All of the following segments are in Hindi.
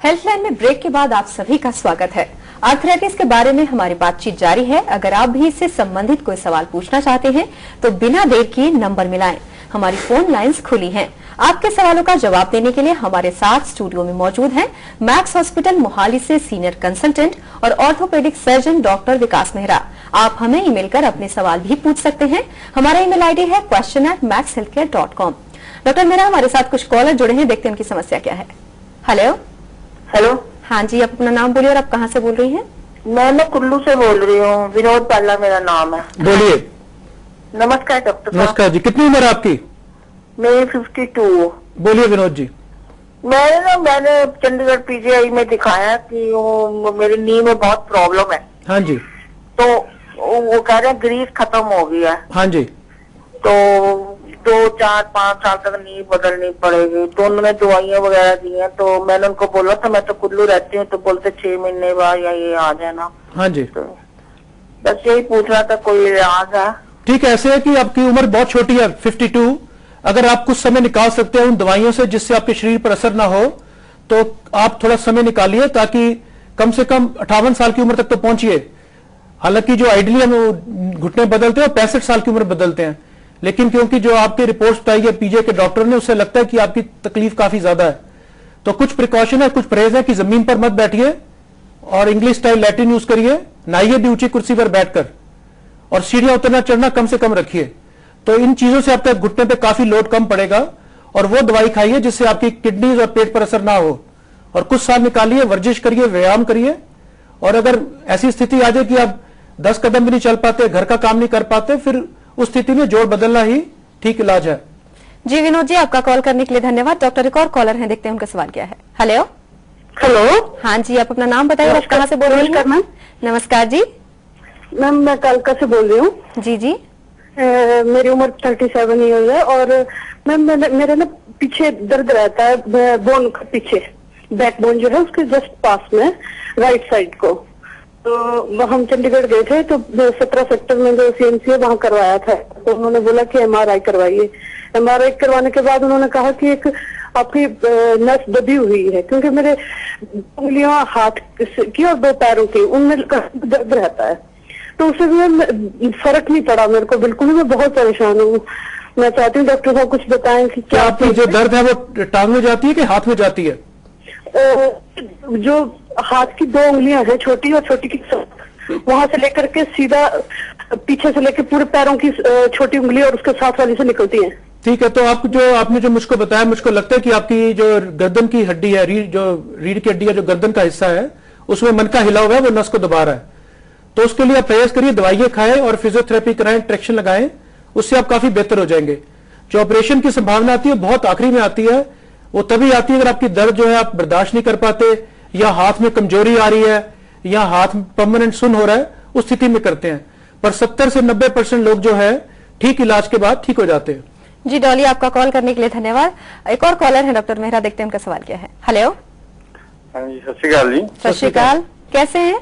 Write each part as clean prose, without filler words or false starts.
हेल्थलाइन में ब्रेक के बाद आप सभी का स्वागत है। आर्थराइटिस के बारे में हमारी बातचीत जारी है। अगर आप भी इससे संबंधित कोई सवाल पूछना चाहते हैं तो बिना देर किए नंबर मिलाएं। हमारी फोन लाइंस खुली हैं। आपके सवालों का जवाब देने के लिए हमारे साथ स्टूडियो में मौजूद हैं मैक्स हॉस्पिटल मोहाली से सीनियर कंसल्टेंट और ऑर्थोपेडिक सर्जन डॉक्टर विकास मेहरा। आप हमें ईमेल कर अपने सवाल भी पूछ सकते हैं। हमारा ईमेल आईडी है question@maxhealthcare.com। डॉक्टर मेहरा, हमारे साथ कुछ कॉलर जुड़े हैं, देखते हैं उनकी समस्या क्या है। Hello hello. हाँ जी, आप अपना नाम बोलिए और आप कहाँ से बोल रही हैं? मैं कुल्लू से बोल रही हूँ, विनोद पाला मेरा नाम है। बोलिए। नमस्कार डॉक्टर साहब। नमस्कार जी, कितनी उम्र है आपकी? मेरी 52। बोलिए विनोद जी। मैंने चंडीगढ़ पीजीआई में दिखाया कि वो मेरी नी में बहुत प्रॉब्लम है। हाँ जी। तो वो कह रहे हैं ग्रीस खत्म हो गया है। हाँ जी। तो 2, 4, 5 साल तक नी बदलनी पड़ेगी। तो उन्होंने दवाइयाँ वगैरह दी हैं। तो मैंने उनको बोला था मैं तो कुल्लू रहती हूँ, तो बोलते 6 महीने बाद या ये आ जाना। हाँ जी। तो बस यही पूछ रहा था, कोई इलाज है? ठीक है, ऐसे है कि आपकी उम्र बहुत छोटी है, 52। अगर आप कुछ समय निकाल सकते हैं उन दवाइयों से जिससे आपके शरीर पर असर ना हो, तो आप थोड़ा समय निकालिए ताकि कम से कम 58 साल की उम्र तक तो पहुंचिए। हालांकि जो आइडियली हम घुटने बदलते हैं 65 साल की उम्र बदलते हैं, लेकिन क्योंकि जो आपके रिपोर्ट्स बताई है पीजे के डॉक्टर ने, उससे लगता है कि आपकी तकलीफ काफी ज्यादा है। तो कुछ प्रिकॉशन है, कुछ परहेज है कि जमीन पर मत बैठिए और इंग्लिश स्टाइल लैट्रिन यूज करिए, नहाइए भी ऊंची कुर्सी पर बैठकर, और सीढ़ियां उतरना चढ़ना कम से कम रखिए। तो इन चीजों से आपके घुटने पे काफी लोड कम पड़ेगा। और वो दवाई खाइए जिससे आपकी किडनीज और पेट पर असर ना हो। और कुछ साल निकालिए, वर्जिश करिए, व्यायाम करिए। और अगर ऐसी स्थिति आ जाए कि आप 10 कदम भी नहीं चल पाते, घर का काम नहीं कर पाते, फिर उस स्थिति में जोड़ बदलना ही ठीक इलाज है। जी विनोद जी, आपका कॉल करने के लिए धन्यवाद। डॉक्टर एक और कॉलर हैं, देखते हैं उनका सवाल क्या है। हेलो। हेलो। हाँ जी, आप अपना नाम बताइए और आप कहाँ से बोल रही हैं? नमस्कार जी। मैम मैं कालका से बोल रही हूँ। जी जी। मेरी उम्र 37 ईयर है और मैम मेरे ना पीछे दर्द रहता है, बोन का पीछे, बैक बोन जो है उसके जस्ट पास में, राइट साइड को। तो हम चंडीगढ़ गए थे, तो 17 सेक्टर में जो सीएमसी है वहाँ करवाया था। तो उन्होंने बोला कि एमआरआई करवाइए। एमआरआई करवाने के बाद उन्होंने कहा कि एक आपकी नस दबी हुई है, क्योंकि मेरे उंगलियां हाथ की और 2 पैरों की, उनमें दर्द रहता है। तो उससे भी फर्क नहीं पड़ा मेरे को बिल्कुल ही। मैं बहुत परेशान हूँ। मैं चाहती हूँ डॉक्टर साहब कुछ बताएं कि क्या आपकी जो दर्द है वो टांग में जाती है कि हाथ में जाती है? जो हाथ की 2 उंगलियां हैं, छोटी और छोटी की, वहां से लेकर के सीधा पीछे से लेकर पूरे पैरों की छोटी उंगली और उसके साथ वाली से निकलती है। ठीक है, तो आपने जो मुझको बताया, मुझको लगता है कि आपकी जो गर्दन की हड्डी है, रीढ़ की हड्डी है, जो गर्दन का हिस्सा है, उसमें मन का हिला हुआ है, वो नस को दबा रहा है। तो उसके लिए आप प्रयास करिए, दवाइयां खाएं और फिजियोथेरेपी कराएं, ट्रैक्शन लगाएं, उससे आप काफी बेहतर हो जाएंगे। जो ऑपरेशन की संभावना आती है बहुत आखिरी में आती है। वो तभी आती है अगर आपकी दर्द जो है आप बर्दाश्त नहीं कर पाते, या हाथ में कमजोरी आ रही है, या हाथ परमानेंट सुन हो रहा है, उस स्थिति में करते हैं। पर 70 से 90% लोग जो है ठीक इलाज के बाद ठीक हो जाते हैं। जी डॉली, आपका कॉल करने के लिए धन्यवाद। एक और कॉलर है डॉक्टर मेहरा, देखते हैं उनका सवाल क्या है। हेलो। हाँ जी, सत श्री अकाल जी। सत श्री अकाल, कैसे हैं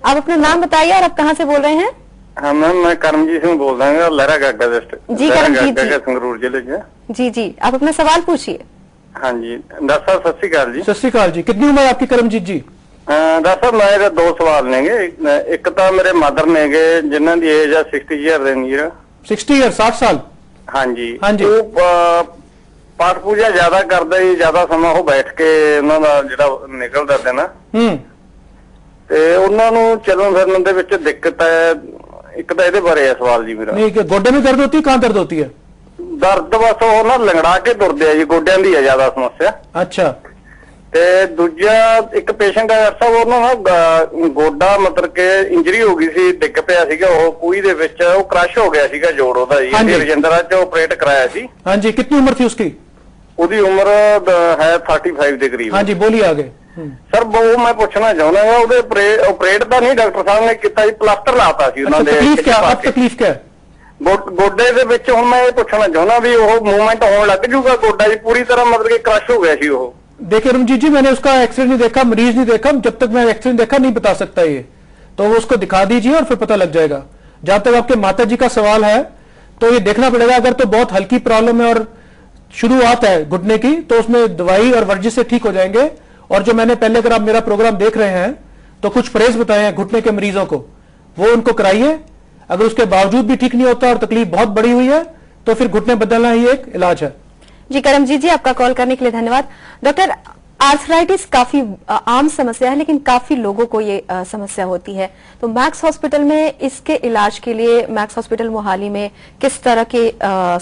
आप? अपना नाम बताइए और आप कहाँ से बोल रहे हैं? हाँ मैम, मैं करमजीत सिंह बोल रहा हूँ, लहरा गागा डिस्ट्रिक्ट। जी करमजीत जी। संगरूर जिले के। जी जी, आप अपना सवाल पूछिए। हाँ जी डॉक्टर साहब, सत श्री अकाल जी। सत श्री अकाल जी। कितनी उम्र है आपकी करमजीत जी? डॉक्टर साहब मेरे 2 सवाल नेगे। एक तो मेरे मदर नेगे जिन्हों की एज है 60 ईयर दी। 60 ईयर, 60 साल। हाँ जी। हाँ जी। वो पाठ पूजा ज्यादा करते ही, ज्यादा समय वो बैठ के उन्होंने जो निकलता थे ना, ਤੇ ਉਹਨਾਂ ਨੂੰ ਚੱਲਣ ਫਿਰਨ ਦੇ ਵਿੱਚ ਦਿੱਕਤ ਹੈ। ਇੱਕ ਤਾਂ ਇਹਦੇ ਬਾਰੇ ਹੈ ਸਵਾਲ ਜੀ ਮੇਰਾ। नहीं, गोड्डे में दर्द होती है? कहाँ दर्द होती है? ਦਰਦ ਬਸ ਉਹ ਨਾ ਲੰਗੜਾ ਕੇ ਤੁਰਦੇ ਆ ਜੀ, ਗੋਡਿਆਂ ਦੀ ਹੈ ਜ਼ਿਆਦਾ ਸਮੱਸਿਆ। अच्छा। ਤੇ ਦੂਜਾ ਇੱਕ ਪੇਸ਼ੈਂਟ ਹੈ ਡਾਕਟਰ ਸਾਹਿਬ, ਉਹਨੂੰ ਨਾ ਗੋਡਾ ਮਤਲਬ ਕਿ ਇੰਜਰੀ ਹੋ ਗਈ ਸੀ, ਡਿੱਗ ਪਿਆ ਸੀਗਾ ਉਹ ਕੂਈ ਦੇ ਵਿੱਚ, ਉਹ ਕ੍ਰਸ਼ ਹੋ ਗਿਆ ਸੀਗਾ ਜੋੜ ਉਹਦਾ ਜੀ। ਹਾਂਜੀ। ਰਜਿੰਦਰਾ ਚ ਆਪਰੇਟ ਕਰਾਇਆ ਸੀ। हाँ जी, कितनी उम्र थी उसकी? ਉਹਦੀ ਉਮਰ ਹੈ 35 ਦੇ ਕਰੀਬ। हाँ जी, बोलिए आगे। ਸਰ ਉਹ ਮੈਂ ਪੁੱਛਣਾ ਚਾਹੁੰਦਾ ਹਾਂ, ਉਹਦੇ ਆਪਰੇਟ ਤਾਂ ਨਹੀਂ ਡਾਕਟਰ ਸਾਹਿਬ ਨੇ ਕੀਤਾ ਜੀ, ਪਲਾਸਟਰ ਲਾਤਾ ਸੀ ਉਹਨਾਂ ਦੇ। तकलीफ क्या है? अब तकलीफ क्या है? ਗੋਡੇ ਦੇ ਵਿੱਚ ਹੁਣ ਮੈਂ ਇਹ ਪੁੱਛਣਾ ਚਾਹੁੰਦਾ ਵੀ ਉਹ मूवमेंट ਹੋਣ ਲੱਗ ਜੂਗਾ ਗੋਡਾ ਜੀ पूरी तरह, मतलब कि क्रश हो गया ਸੀ ਉਹ। देखिए रमजीत जी, मैंने उसका एक्सरे नहीं देखा, मरीज नहीं देखा, जब तक मैं एक्सरे नहीं देखा नहीं बता सकता ये। तो वो उसको दिखा दीजिए और फिर पता लग जाएगा। जहां तक आपके माता जी का सवाल है, तो ये देखना पड़ेगा। अगर तो बहुत हल्की प्रॉब्लम है और शुरुआत है घुटने की, तो उसमें दवाई और वर्जिश से ठीक हो जाएंगे। और जो मैंने पहले, अगर आप मेरा प्रोग्राम देख रहे हैं तो कुछ परहेज बताए हैं घुटने के मरीजों को, वो उनको कराइए। अगर उसके बावजूद भी ठीक नहीं होता और तकलीफ बहुत बड़ी हुई है तो फिर घुटने बदलना ही एक इलाज है। जी करमजीत जी, आपका कॉल करने के लिए धन्यवाद। डॉक्टर, आर्थराइटिस काफी आम समस्या है, लेकिन काफी लोगों को ये समस्या होती है, तो मैक्स हॉस्पिटल में इसके इलाज के लिए, मैक्स हॉस्पिटल मोहाली में किस तरह की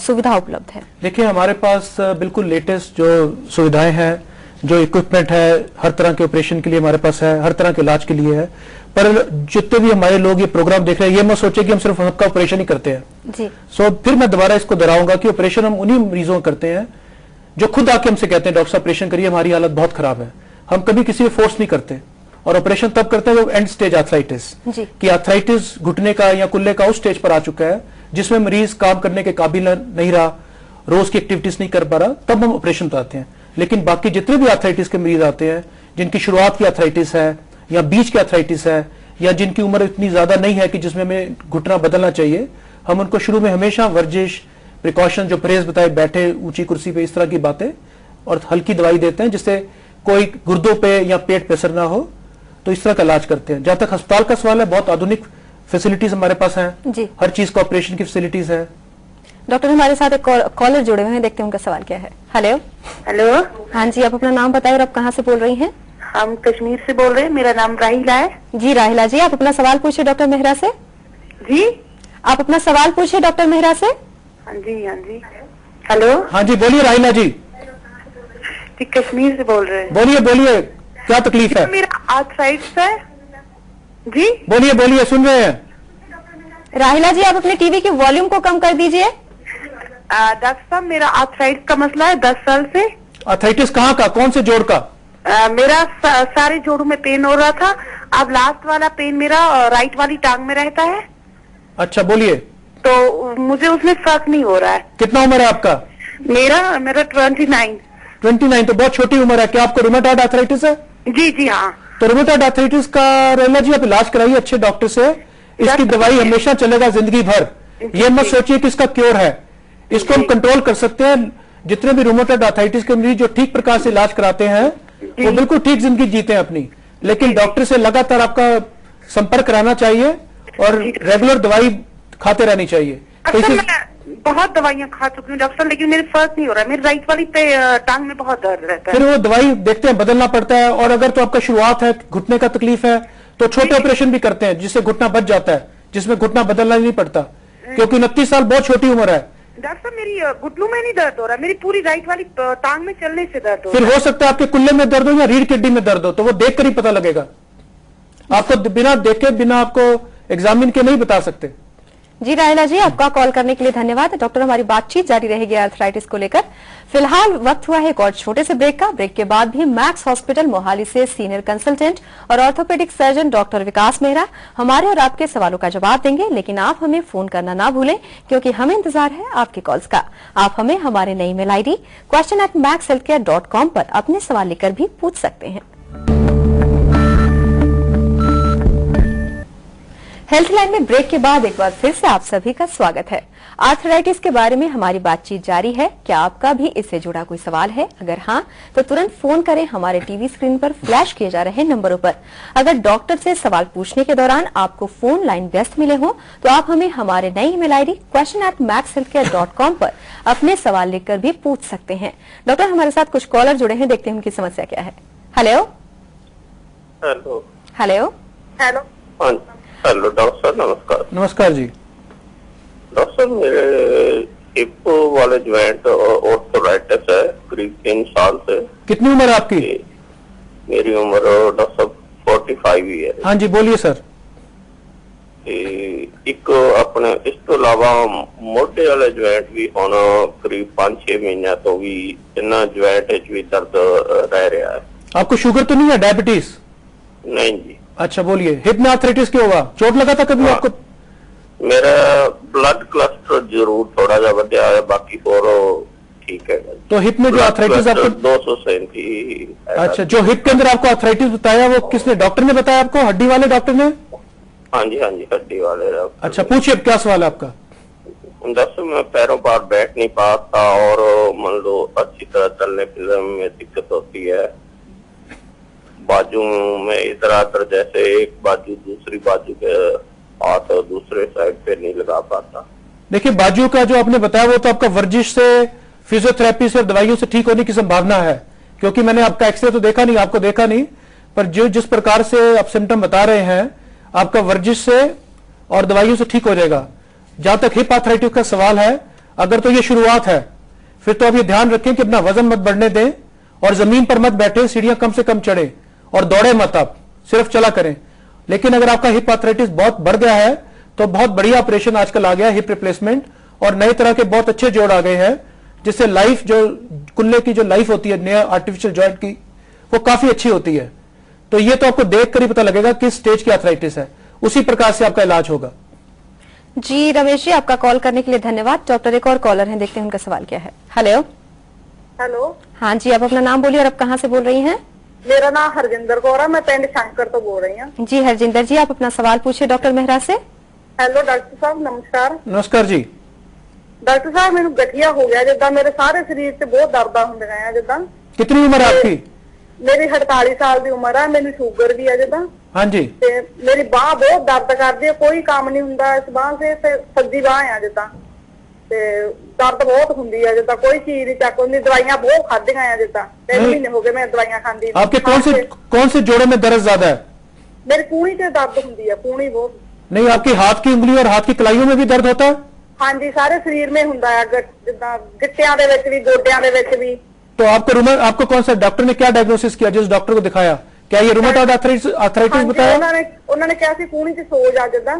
सुविधा उपलब्ध है? देखिए, हमारे पास बिल्कुल लेटेस्ट जो सुविधाएं हैं, जो इक्विपमेंट है, हर तरह के ऑपरेशन के लिए हमारे पास है, हर तरह के इलाज के लिए है। पर जितने भी हमारे लोग ये प्रोग्राम देख रहे हैं, ये मत सोचे कि हम सिर्फ सबका ऑपरेशन ही करते हैं जी। फिर मैं दोबारा इसको दोहराऊंगा कि ऑपरेशन हम उन्हीं मरीजों को करते हैं जो खुद आके हमसे कहते हैं डॉक्टर साहब ऑपरेशन करिए, हमारी हालत बहुत खराब है। हम कभी किसी को फोर्स नहीं करते, और ऑपरेशन तब करते हैं जब एंड स्टेज आर्थराइटिस, कि आर्थराइटिस घुटने का या कुल्ले का उस स्टेज पर आ चुका है जिसमें मरीज काम करने के काबिल नहीं रहा, रोज की एक्टिविटीज नहीं कर पा रहा, तब हम ऑपरेशन बताते हैं। लेकिन बाकी जितने भी आर्थराइटिस के मरीज आते हैं, जिनकी शुरुआत की आर्थराइटिस है या बीच की आर्थराइटिस है, या जिनकी उम्र इतनी ज्यादा नहीं है कि जिसमें हमें घुटना बदलना चाहिए, हम उनको शुरू में हमेशा वर्जिश, प्रिकॉशन, जो परहेज बताए, बैठे ऊंची कुर्सी पे, इस तरह की बातें, और हल्की दवाई देते हैं जिससे कोई गुर्दों पे या पेट पे असर ना हो, तो इस तरह का इलाज करते हैं। जहां तक अस्पताल का सवाल है, बहुत आधुनिक फैसिलिटीज हमारे पास हैं, हर चीज का ऑपरेशन की फैसिलिटीज है। डॉक्टर, हमारे साथ एक कॉलर जुड़े हुए हैं, देखते हैं उनका सवाल क्या है। हेलो। हेलो। हाँ जी, आप अपना नाम बताएं और आप कहाँ से बोल रही हैं? हम कश्मीर से बोल रहे हैं, मेरा नाम राहिला है। जी राहिला जी, आप अपना सवाल पूछिए डॉक्टर मेहरा से। जी, आप अपना सवाल पूछिए डॉक्टर मेहरा से। हाँ जी, हाँ जी। हेलो। हाँ जी, बोलिए राहिला जी। जी, कश्मीर से बोल रहे हैं। बोलिए बोलिए, क्या तकलीफ है? मेरा आर्थराइटिस है जी। बोलिए बोलिए, सुन रहे हैं। राहिला जी, आप अपने टीवी की वॉल्यूम को कम कर दीजिए। डॉक्टर साहब, मेरा आर्थराइटिस का मसला है 10 साल से। आर्थराइटिस कहाँ का, कौन से जोड़ का? मेरा सारे जोड़ों में पेन हो रहा था। अब लास्ट वाला पेन मेरा राइट वाली टांग में रहता है। अच्छा, बोलिए। तो मुझे उसमें फर्क नहीं हो रहा है। कितना उम्र है आपका? मेरा 29। 29 तो बहुत छोटी उम्र है। क्या आपको रूमेटॉइड आर्थराइटिस है? जी जी हाँ। तो रूमेटॉइड आर्थराइटिस का रेला जी, आप इलाज कराइए अच्छे डॉक्टर से। इसकी दवाई हमेशा चलेगा जिंदगी भर। ये मत सोचिए कि इसका क्योर है, इसको हम कंट्रोल कर सकते हैं। जितने भी रूमेटॉइड आर्थराइटिस के मरीज जो ठीक प्रकार से इलाज कराते हैं, वो बिल्कुल ठीक जिंदगी जीते हैं अपनी। लेकिन डॉक्टर से लगातार आपका संपर्क कराना चाहिए और रेगुलर दवाई खाते रहनी चाहिए। तो मैं बहुत दवाइयां खा चुकी हूँ डॉक्टर, लेकिन मेरे फर्क नहीं हो रहा है। मेरी राइट वाली टांग में बहुत दर्द रहता है। फिर वो दवाई देखते हैं, बदलना पड़ता है। और अगर तो आपका शुरुआत है, घुटने का तकलीफ है, तो छोटे ऑपरेशन भी करते हैं जिससे घुटना बच जाता है, जिसमें घुटना बदलना नहीं पड़ता, क्योंकि 29 साल बहुत छोटी उम्र है। डॉक्टर साहब, मेरी घुटनों में नहीं दर्द हो रहा, मेरी पूरी राइट वाली टांग में चलने से दर्द हो रहा है। फिर हो सकता है आपके कुल्ले में दर्द हो या रीढ़ की हड्डी में दर्द हो, तो वो देखकर ही पता लगेगा। आपको बिना देखे, बिना आपको एग्जामिन के नहीं बता सकते। जी राहिला जी, आपका कॉल करने के लिए धन्यवाद। डॉक्टर, हमारी बातचीत जारी रहेगी आर्थराइटिस को लेकर। फिलहाल वक्त हुआ है एक और छोटे से ब्रेक का। ब्रेक के बाद भी मैक्स हॉस्पिटल मोहाली से सीनियर कंसल्टेंट और ऑर्थोपेडिक सर्जन डॉक्टर विकास मेहरा हमारे और आपके सवालों का जवाब देंगे। लेकिन आप हमें फोन करना ना भूलें, क्योंकि हमें इंतजार है आपके कॉल्स का। आप हमें हमारे नई ईमेल ID question@maxhealthcare.com पर अपने सवाल लेकर भी पूछ सकते हैं। हेल्थलाइन में ब्रेक के बाद एक बार फिर से आप सभी का स्वागत है। आर्थराइटिस के बारे में हमारी बातचीत जारी है। क्या आपका भी इससे जुड़ा कोई सवाल है? अगर हाँ, तो तुरंत फोन करें हमारे टीवी स्क्रीन पर फ्लैश किए जा रहे नंबरों पर। अगर डॉक्टर से सवाल पूछने के दौरान आपको फोन लाइन व्यस्त मिले हो, तो आप हमें हमारे नई ईमेल ID question@maxhealthcare.com पर अपने सवाल लेकर भी पूछ सकते हैं। डॉक्टर, हमारे साथ कुछ कॉलर जुड़े हैं, देखते हैं उनकी समस्या क्या है। Hello hello. Hello. Hello hello doctor साहब, नमस्कार। नमस्कार जी। डॉक्टर साहब, मेरे हिप वाले ज्वाइंट ऑर्थराइटिस है करीब 3 साल से। कितनी उम्र है आपकी? मेरी उम्र डॉक्टर साहब 45 ही है। हाँ जी, बोलिए सर। एक अपने इस तो अलावा मोटे वाले ज्वाइंट भी होना करीब 5-6 महीने तो भी इन्ना ज्वाइंट भी दर्द रह रहा है। आपको शुगर तो नहीं है, डायबिटीज? नहीं जी। अच्छा, बोलिए। हिप में आर्थराइटिस क्यों हुआ? चोट लगा था कभी आपको? मेरा ब्लड कोलेस्ट्रॉल जरूर थोड़ा सा बढ़ा है, बाकी और ठीक है। तो हिप में जो आर्थराइटिस आपको 237। अच्छा, जो हिप के अंदर आपको आर्थराइटिस बताया, वो किसने, डॉक्टर ने बताया आपको? हड्डी वाले डॉक्टर ने? हाँ जी, हड्डी वाले डॉक्टर। अच्छा, पूछिए, अब क्या सवाल है आपका? दरअसल मैं पैरों पर बैठ नहीं पाता और मान लो अच्छी तरह चलने फिरने में दिक्कत होती है। बाजू में इधर आकर, जैसे एक बाजू दूसरी बाजू के हाथ और दूसरे साइड पे नहीं लगा पाता। देखिए, बाजू का जो आपने बताया वो तो आपका वर्जिश से, फिजियोथेरेपी से और दवाइयों से ठीक होने की संभावना है, क्योंकि मैंने आपका एक्सरे तो देखा नहीं, आपको देखा नहीं, पर जो जिस प्रकार से आप सिम्टम बता रहे हैं आपका वर्जिश से और दवाइयों से ठीक हो जाएगा। जहां तक हिप आर्थराइटिस का सवाल है, अगर तो ये शुरुआत है, फिर तो आप ये ध्यान रखें कि अपना वजन मत बढ़ने दें और जमीन पर मत बैठे, सीढ़ियां कम से कम चढ़े और दौड़े मत, आप सिर्फ चला करें। लेकिन अगर आपका हिप आर्थराइटिस बहुत बढ़ गया है तो बहुत बढ़िया ऑपरेशन आजकल आ गया है, हिप रिप्लेसमेंट, और नए तरह के बहुत अच्छे जोड़ आ गए हैं, जिससे लाइफ, जो कुल्ले की जो लाइफ होती है नया आर्टिफिशियल जॉइंट की, वो काफी अच्छी होती है। तो ये तो आपको देखकर ही पता लगेगा किस स्टेज की आर्थराइटिस है, उसी प्रकार से आपका इलाज होगा। जी रमेश जी, आपका कॉल करने के लिए धन्यवाद। डॉक्टर, एक और कॉलर हैं, देखते हैं उनका सवाल क्या है। हेलो। हेलो। हाँ जी, आप अपना नाम बोलिए और आप कहाँ से बोल रही हैं? मेरा नाम हरजिंदर कौर है, मैं पिंड शंकर तो बोल रही हूँ। जी हरजिंदर जी, आप अपना सवाल पूछिए डॉक्टर मेहरा से। हेलो डॉक्टर साहब, नमस्कार। नमस्कार जी। डॉक्टर साहब, मैंने गठिया हो गया जिदा, मेरे सारे शरीर से बहुत दर्द होंगे हैं जिदा। कितनी उम्र है आपकी? मेरी 48 साल की उम्र है, मैंने शुगर भी है जिदा। हाँ जी। मेरी बाह बहुत दर्द करती है, कोई काम नहीं ਹੁੰਦਾ इस बाह से, सज्जी बाह है जिदा, दर्द बहुत होंगी है जिदा, कोई चीज नहीं चक होंगी, दवाइयां बहुत खादियां है जिदा, 3 महीने हो गए मैं दवाइयां खाती। आपके कौन से जोड़े में दर्द ज्यादा है? मेरी कूणी से दर्द होंगी है, कूणी बहुत। नहीं, आपकी हाथ की उंगली और हाथ की कलाइयों में भी दर्द होता है? हाँ जी, सारे शरीर में ਹੁੰਦਾ है, जिदा गिट्टियां दे विच भी, गोड्यां दे विच भी। तो आपको कौन सा डॉक्टर ने क्या डायग्नोसिस किया जिस डॉक्टर को दिखाया? क्या ये रुमेटॉइड आर्थराइटिस बताया? उन्होंने क्या सी कूणी च सोज आ जिदा,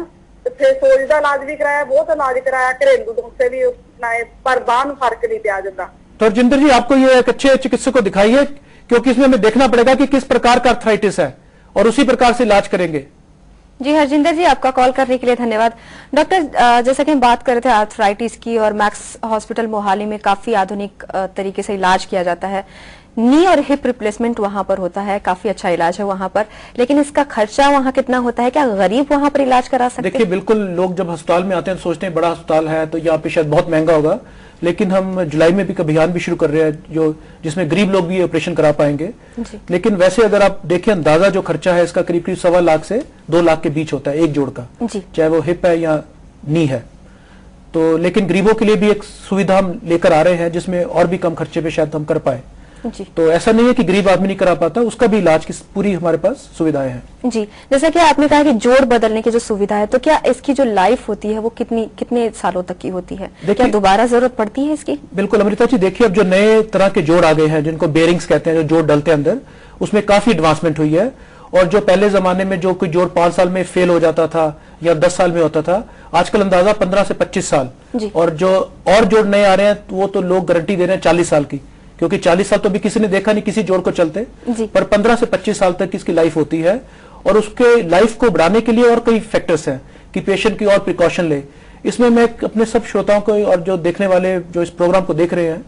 ਤੇ ਫਿਰ ਸੋਜ ਦਾ ਇਲਾਜ ਵੀ ਕਰਾਇਆ, ਬਹੁਤ ਇਲਾਜ ਕਰਾਇਆ, ਘਰੇਲੂ नुस्खे भी अपनाए, पर बाह ਨੂੰ फर्क नहीं ਪਿਆ जिदा। तो रजिंदर जी, आपको ये एक अच्छे चिकित्सक को दिखाइए, क्योंकि इसमें हमें देखना पड़ेगा कि किस प्रकार का आर्थराइटिस है और उसी प्रकार से इलाज करेंगे। जी हरजिंदर जी, आपका कॉल करने के लिए धन्यवाद। डॉक्टर, जैसा कि हम बात कर रहे थे आर्थराइटिस की, और मैक्स हॉस्पिटल मोहाली में काफी आधुनिक तरीके से इलाज किया जाता है, नी और हिप रिप्लेसमेंट वहां पर होता है, काफी अच्छा इलाज है वहां पर, लेकिन इसका खर्चा वहां कितना होता है? क्या गरीब वहां पर इलाज करा सकते हैं? देखिए, बिल्कुल, लोग जब अस्पताल में आते हैं तो सोचते हैं बड़ा अस्पताल है तो यहाँ पे शायद बहुत महंगा होगा, लेकिन हम जुलाई में भी एक अभियान भी शुरू कर रहे हैं जिसमें गरीब लोग भी ऑपरेशन करा पाएंगे। लेकिन वैसे अगर आप देखें, अंदाजा जो खर्चा है इसका करीब 1.25 लाख से 2 लाख के बीच होता है एक जोड़ का, चाहे वो हिप है या नी है। तो लेकिन गरीबों के लिए भी एक सुविधा हम लेकर आ रहे हैं जिसमें और भी कम खर्चे पे शायद हम कर पाए। तो ऐसा नहीं है कि गरीब आदमी नहीं करा पाता, उसका भी इलाज की पूरी हमारे पास सुविधाएं हैं। जी, जैसा कि आपने कहा कि जोड़ बदलने की जो सुविधा है, तो क्या इसकी जो लाइफ होती है वो कितने सालों तक की होती है? क्या दोबारा जरूरत पड़ती है इसकी? बिल्कुल अमृता जी, देखिए, अब जो नए तरह के जोड़ आ गए हैं जिनको बेरिंग्स कहते हैं, जो जोड़ डलते हैं अंदर, उसमें काफी एडवांसमेंट हुई है। और जो पहले जमाने में जो कोई जोड़ 5 साल में फेल हो जाता था या 10 साल में होता था, आजकल अंदाजा 15 से 25 साल। और जो और जोड़ नए आ रहे हैं वो तो लोग गारंटी दे रहे हैं 40 साल की, क्योंकि 40 साल तो भी किसी ने देखा नहीं किसी जोड़ को चलते, पर 15 से 25 साल तक इसकी लाइफ होती है। और उसके लाइफ को बढ़ाने के लिए और कई फैक्टर्स हैं कि पेशेंट की और प्रिकॉशन ले। इसमें मैं अपने सब श्रोताओं को और जो देखने वाले जो इस प्रोग्राम को देख रहे हैं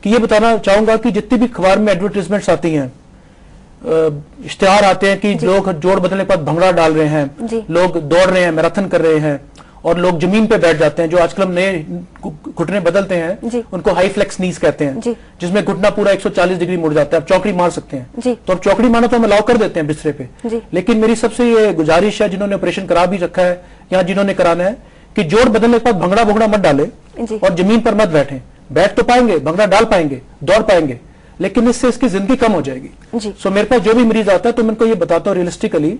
कि ये बताना चाहूंगा कि जितनी भी अखबार में एडवर्टाइजमेंट्स आती हैं, इश्तिहार आते हैं कि लोग जोड़ बदलने के बाद भंगड़ा डाल रहे हैं, लोग दौड़ रहे हैं, मैराथन कर रहे हैं, और लोग जमीन पे बैठ जाते हैं, जो आजकल हम नए घुटने बदलते हैं उनको हाई फ्लेक्स नीज कहते हैं, जिसमें घुटना पूरा 140 डिग्री मुड़ जाता है, आप चौकड़ी मार सकते हैं। तो अब चौकड़ी मारना तो हम अलाउ कर देते हैं बिस्तरे पे, लेकिन मेरी सबसे ये गुजारिश है जिन्होंने ऑपरेशन करा भी रखा है या जिन्होंने कराना है कि जोड़ बदलने के बाद भंगड़ा भुगड़ा मत डाले और जमीन पर मत बैठे। बैठ तो पाएंगे, भंगड़ा डाल पाएंगे, दौड़ पाएंगे, लेकिन इससे इसकी जिंदगी कम हो जाएगी। सो मेरे पास जो भी मरीज आता है तो मैं उनको ये बताता हूँ रियलिस्टिकली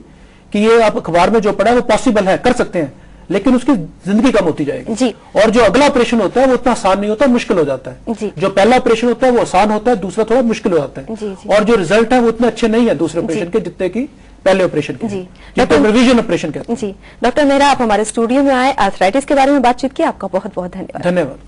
कि ये आप अखबार में जो पढ़ा है वो पॉसिबल है, कर सकते हैं, लेकिन उसकी जिंदगी कम होती जाएगी। और जो अगला ऑपरेशन होता है वो उतना आसान नहीं होता, मुश्किल हो जाता है। जो पहला ऑपरेशन होता है वो आसान होता है, दूसरा थोड़ा मुश्किल हो जाता है। और जो रिजल्ट है वो उतने अच्छे नहीं है दूसरे ऑपरेशन के जितने की पहले ऑपरेशन के। जितने रिवीजन ऑपरेशन कहते हैं। जी डॉक्टर मेहरा, आप हमारे स्टूडियो में आए, आर्थराइटिस के बारे में बातचीत की, आपका बहुत बहुत धन्यवाद। धन्यवाद।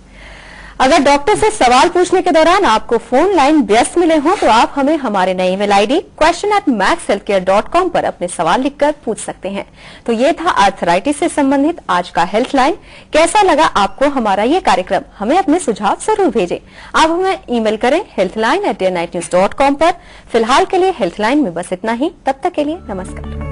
अगर डॉक्टर से सवाल पूछने के दौरान आपको फोन लाइन व्यस्त मिले हों तो आप हमें हमारे नए ईमेल आईडी question@maxhealthcare.com पर अपने सवाल लिखकर पूछ सकते हैं। तो ये था आर्थराइटिस से संबंधित आज का हेल्थ लाइन। कैसा लगा आपको हमारा ये कार्यक्रम? हमें अपने सुझाव जरूर भेजें। आप हमें ईमेल करें healthline@dayandnightnews.com पर। फिलहाल के लिए हेल्थ लाइन में बस इतना ही। तब तक के लिए नमस्कार।